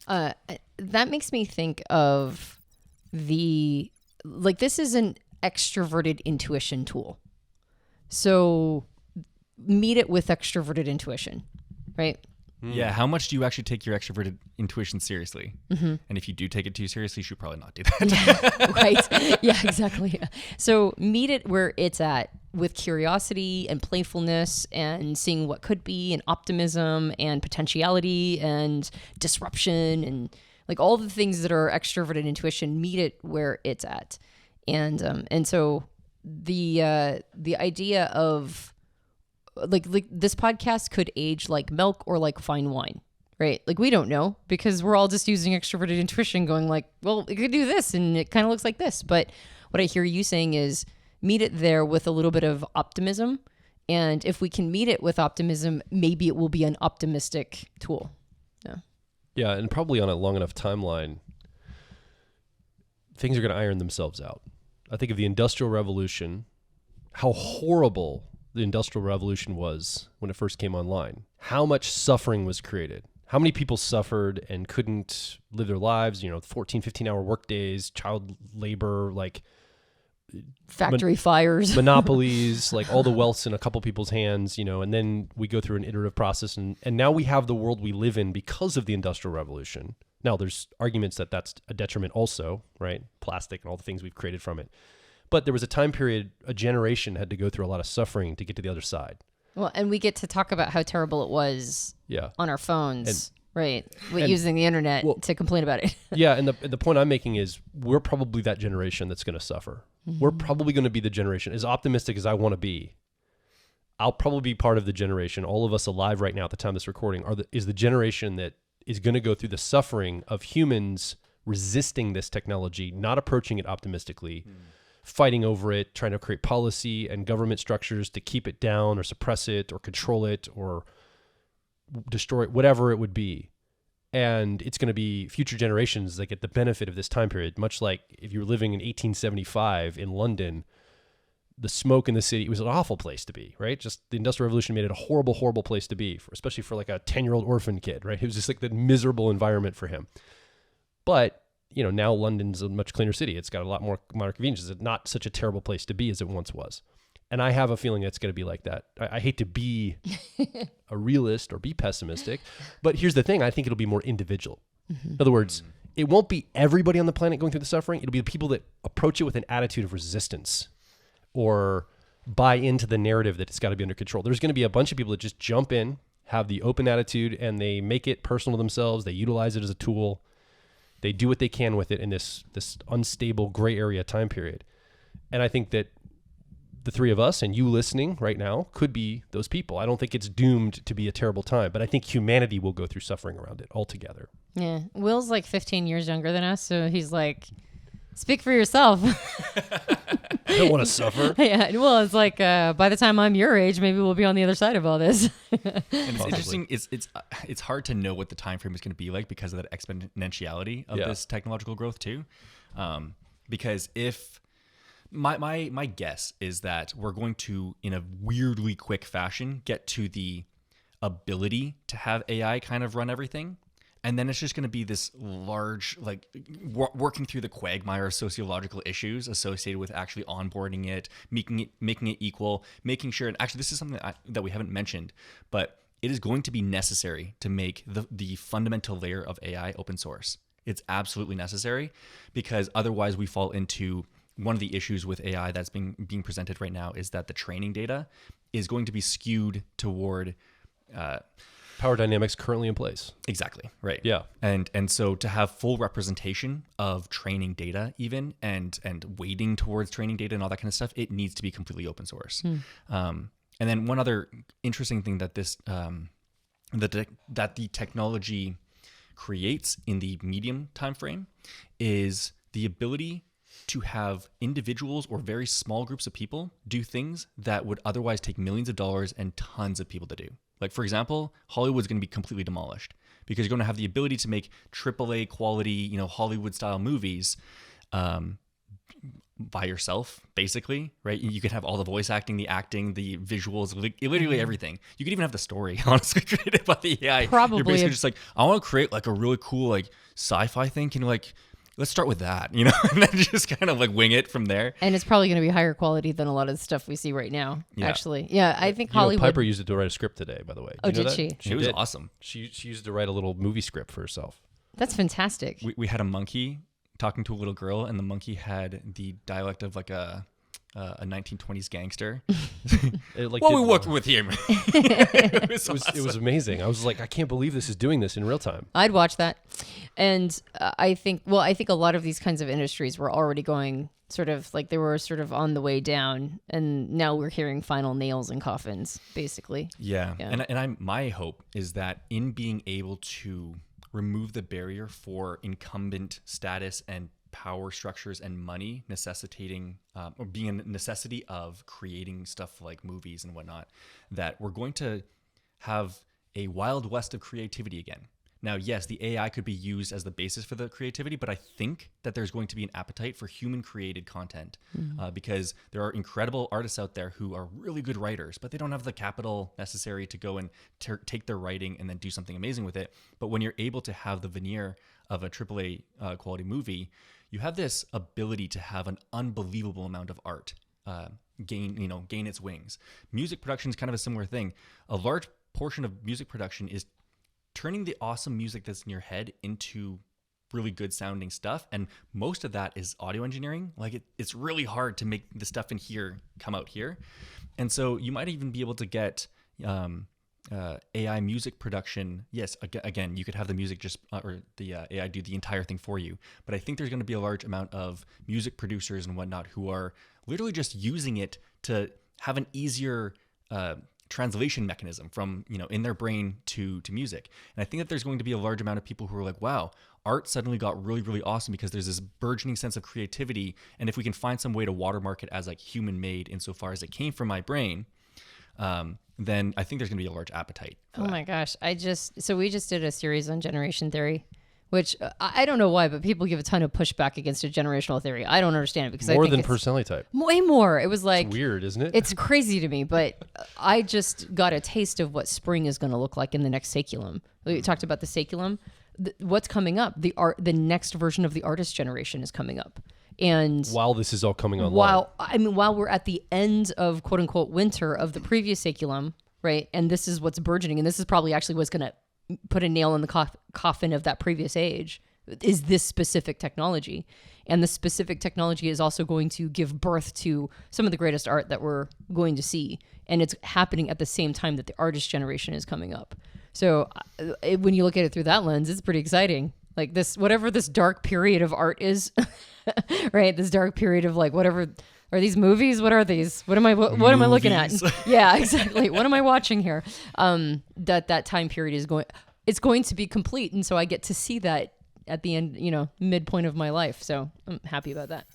That makes me think of this is an extroverted intuition tool. So meet it with extroverted intuition, right? Yeah, how much do you actually take your extroverted intuition seriously? Mm-hmm. And if you do take it too seriously, you should probably not do that. Right. Yeah, exactly. So meet it where it's at with curiosity and playfulness and seeing what could be and optimism and potentiality and disruption and like all the things that are extroverted intuition, meet it where it's at. And so the idea of like this podcast could age like milk or like fine wine, right? Like we don't know because we're all just using extroverted intuition going like, well, it could do this and it kind of looks like this. But what I hear you saying is meet it there with a little bit of optimism. And if we can meet it with optimism, maybe it will be an optimistic tool. Yeah. Yeah. And probably on a long enough timeline, things are going to iron themselves out. I think of the Industrial Revolution, how horrible the Industrial Revolution was when it first came online, how much suffering was created, how many people suffered and couldn't live their lives, 14, 15-hour work days, child labor, like factory fires, monopolies, like all the wealth's in a couple people's hands, and then we go through an iterative process and now we have the world we live in because of the Industrial Revolution. Now there's arguments that that's a detriment also, right? Plastic and all the things we've created from it. But there was a time period, a generation had to go through a lot of suffering to get to the other side. Well, and we get to talk about how terrible it was on our phones, right? Using the internet to complain about it. Yeah, and the point I'm making is we're probably that generation that's going to suffer. Mm-hmm. We're probably going to be the generation, as optimistic as I want to be, I'll probably be part of the generation, all of us alive right now at the time of this recording, is the generation that is going to go through the suffering of humans resisting this technology, not approaching it optimistically, fighting over it, trying to create policy and government structures to keep it down or suppress it or control it or destroy it, whatever it would be. And it's going to be future generations that get the benefit of this time period, much like if you were living in 1875 in London, the smoke in the city, it was an awful place to be, right? Just the Industrial Revolution made it a horrible, horrible place to be, especially for like a 10-year-old orphan kid, right? It was just like the miserable environment for him. But now London's a much cleaner city. It's got a lot more modern conveniences. It's not such a terrible place to be as it once was. And I have a feeling it's going to be like that. I hate to be a realist or be pessimistic, but here's the thing. I think it'll be more individual. Mm-hmm. In other words, it won't be everybody on the planet going through the suffering. It'll be the people that approach it with an attitude of resistance or buy into the narrative that it's got to be under control. There's going to be a bunch of people that just jump in, have the open attitude, and they make it personal to themselves. They utilize it as a tool. They do what they can with it in this unstable gray area time period. And I think that the three of us and you listening right now could be those people. I don't think it's doomed to be a terrible time, but I think humanity will go through suffering around it altogether. Yeah. Will's like 15 years younger than us, so he's like, speak for yourself. I don't want to suffer. Yeah. Well, it's like by the time I'm your age, maybe we'll be on the other side of all this. And it's interesting. It's hard to know what the time frame is going to be like because of that exponentiality of this technological growth too. Because if my guess is that we're going to, in a weirdly quick fashion, get to the ability to have AI kind of run everything. And then it's just going to be this large, like working through the quagmire of sociological issues associated with actually onboarding it, making it equal, making sure. And actually, this is something that we haven't mentioned, but it is going to be necessary to make the fundamental layer of AI open source. It's absolutely necessary because otherwise we fall into one of the issues with AI that's being presented right now is that the training data is going to be skewed toward power dynamics currently in place. Exactly. Right. Yeah. And so to have full representation of training data even and weighting towards training data and all that kind of stuff, it needs to be completely open source. And then one other interesting thing that this that the technology creates in the medium time frame is the ability to have individuals or very small groups of people do things that would otherwise take millions of dollars and tons of people to do. Like, for example, Hollywood's going to be completely demolished because you're going to have the ability to make AAA quality, Hollywood style movies by yourself, basically, right? You could have all the voice acting, the visuals, literally everything. You could even have the story, honestly, created by the AI. Probably. You're basically just like, I want to create like a really cool like sci-fi thing. Can you like, let's start with that, you know, and then just kind of like wing it from there. And it's probably going to be higher quality than a lot of the stuff we see right now, actually. Yeah, I think you Hollywood... know, Piper used it to write a script today, by the way. Oh, did she? It was awesome. She used it to write a little movie script for herself. That's fantastic. We had a monkey talking to a little girl, and the monkey had the dialect of like a 1920s gangster. We worked with him. It was amazing. I was like, I can't believe this is doing this in real time. I'd watch that. And I think a lot of these kinds of industries were already going sort of like they were sort of on the way down, and now we're hearing final nails in coffins, basically. Yeah. And my hope is that in being able to remove the barrier for incumbent status and power structures and money necessitating or being a necessity of creating stuff like movies and whatnot, that we're going to have a wild west of creativity again. Now, yes, the AI could be used as the basis for the creativity, but I think that there's going to be an appetite for human created content because there are incredible artists out there who are really good writers, but they don't have the capital necessary to go and take their writing and then do something amazing with it. But when you're able to have the veneer of a AAA quality movie, you have this ability to have an unbelievable amount of art gain its wings. Music production is kind of a similar thing. A large portion of music production is turning the awesome music that's in your head into really good sounding stuff. And most of that is audio engineering. Like it's really hard to make the stuff in here come out here. And so you might even be able to get AI music production. Yes, again, you could have the music or the AI do the entire thing for you. But I think there's going to be a large amount of music producers and whatnot who are literally just using it to have an easier translation mechanism from, in their brain to music. And I think that there's going to be a large amount of people who are like, wow, art suddenly got really, really awesome because there's this burgeoning sense of creativity. And if we can find some way to watermark it as like human made insofar as it came from my brain, then I think there's going to be a large appetite for that. My gosh. We just did a series on generation theory, which I don't know why, but people give a ton of pushback against a generational theory. I don't understand it because more I think than personality type. Way more. It was like it's weird, isn't it? It's crazy to me, but I just got a taste of what spring is going to look like in the next saculum. We talked about the saculum. What's coming up? The next version of the artist generation is coming up. And while this is all coming online, while we're at the end of quote unquote winter of the previous saculum, right? And this is what's burgeoning, and this is probably actually what's going to put a nail in the coffin of that previous age, is this specific technology. And the specific technology is also going to give birth to some of the greatest art that we're going to see. And it's happening at the same time that the artist generation is coming up. So when you look at it through that lens, it's pretty exciting. Like whatever this dark period of art is, right? This dark period of like, whatever, are these movies? What are these? What am I looking at? Yeah, exactly. What am I watching here? That time period it's going to be complete. And so I get to see that at the end, midpoint of my life. So I'm happy about that.